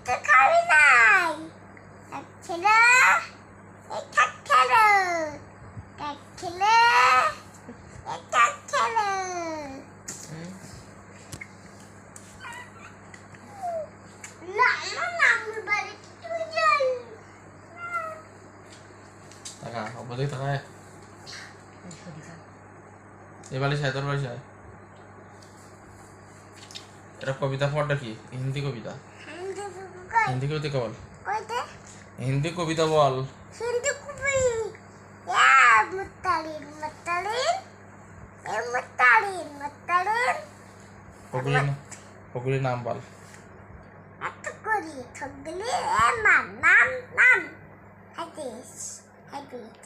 তো খাবি নাই ছেলে এই কাক খেলো কাক খেলে এই কাক খেলো না আমার নামুর বাড়ি তুই যাই টাকা অবধি টাকায় এবারে সায় তোর বাড়ি এটা কবিতা পড়টা কি হিন্দি কবিতা হিন্দি কবিতা বল হিন্দি কবিতা বল হিন্দি কবি মুতালিন মুতালিন এ মুতালিন মুতালিন পকুলির নাম বল এত করি ঠকলি এ নাম নাম নাম হাদিস হাদিস